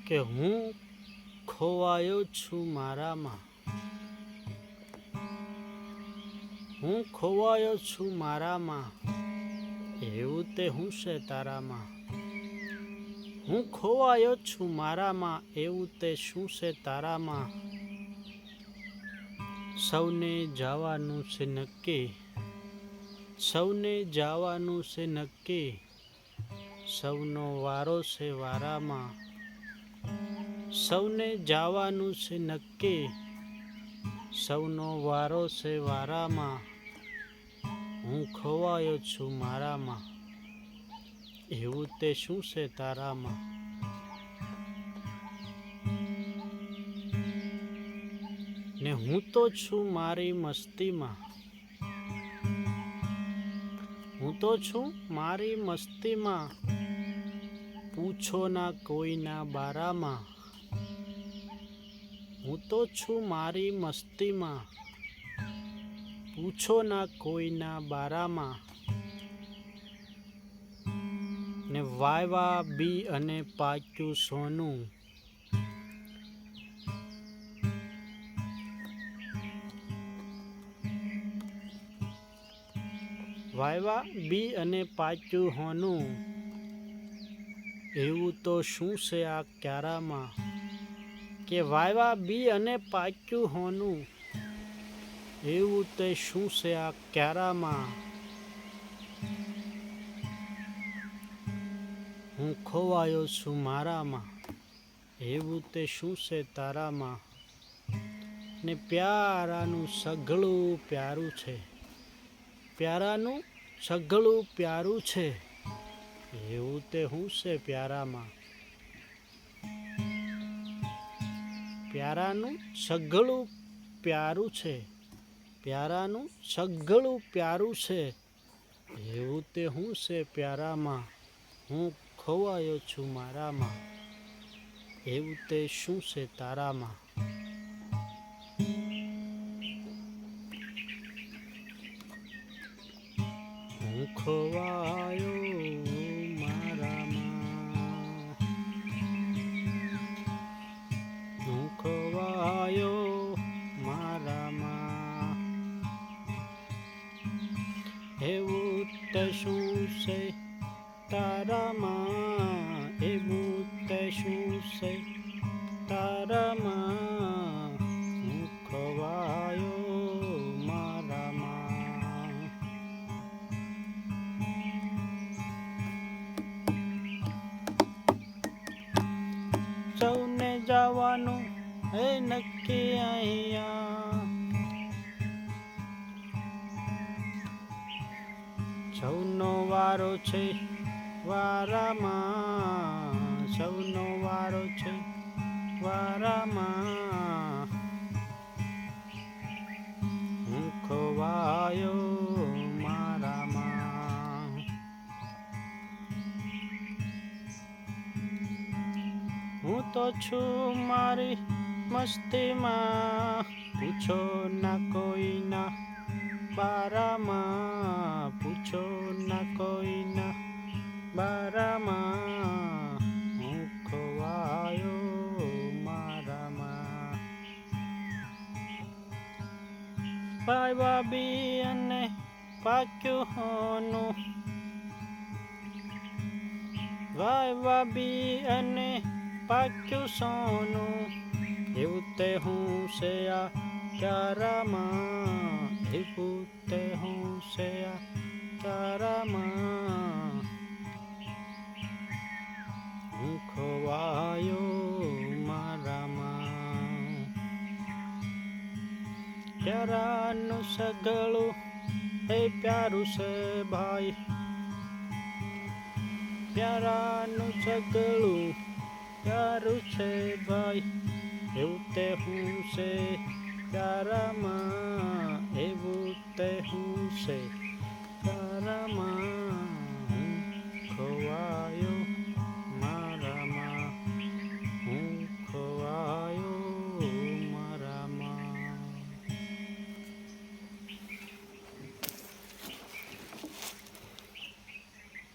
કે હું ખોવાયો છું મારામાં, હું ખોવાયો છું મારામાં, એવું તે હું છે તારામાં. હું ખોવાયો છું મારામાં, એવું તે શું છે તારામાં. સૌને જવાનું છે નક્કી, સૌને જવાનું છે નક્કી, સૌનો વારો છે વારામાં. સૌને જવાનું છે નક્કી, સૌનો વારો છે વારામાં. હું ખોવાયો છું મારામાં, એવું તે શું છે તારામાં. ને હું તો છું મારી મસ્તીમાં, હું તો છું મારી મસ્તીમાં, પૂછો ના કોઈના બારામાં. હું તો છું મારી મસ્તીમાં, પૂછો ના કોઈના બારામાં. ને વાયવા બી અને પાક્યું સોનું, વાયવા બી અને પાક્યું હોનું, એવું તો શું છે આ ક્યારામાં. કે વાયવા બી અને પાક્યું હોનું, એવું તે શું છે આ ક્યારામાં. હું ખોવાયો છું મારામાં, એવું તે શું છે તારામાં. ને પ્યારાનું સઘળું પ્યારું છે, પ્યારાનું સઘળું પ્યારું છે, એવું તે હું છે પ્યારામાં. પ્યારાનું સઘળું પ્યારું છે, પ્યારાનું સઘળું પ્યારું છે, એવું તે હું છે પ્યારામાં. હું ખોવાયો છું મારામાં, એવું તે શું છે તારામાં. હું ખોવાયો મારામાં, હું ખોવાયો મારામાં, એવું તે શું છે તારામાં, એવું તે શું છે તારામાં. હું ખોવાયો મારામાં. સૌને જવાનું હે નક્કી અહીંયા, સૌનો વારો છે વારામાં, સૌનો વારો છે વારામાં. હું ખોવાયો મારામાં. હું તો છું મારી મસ્તીમાં, પૂછો ના કોઈના બારામાં, પૂછો ના કોઈના બારામાં. હું ખોવાયો મારામાં. વાયવા બી અને પાક્યું હોનું, વાયવા બી અને પાક્યું સોનું, એવું તે હું છે આ ક્યારામાં, એવું તે હું છે આ ક્યારામાં. હું ખોવાયો મારામાં. પ્યારાનું સઘળું એ પ્યારું છે ભાઈ, પ્યારાનું સઘળું પ્યારું છે ભાઈ, એવું તે હું છે પ્યારામાં, એવું તે હું છે પ્યારામાં. હું ખોવાયો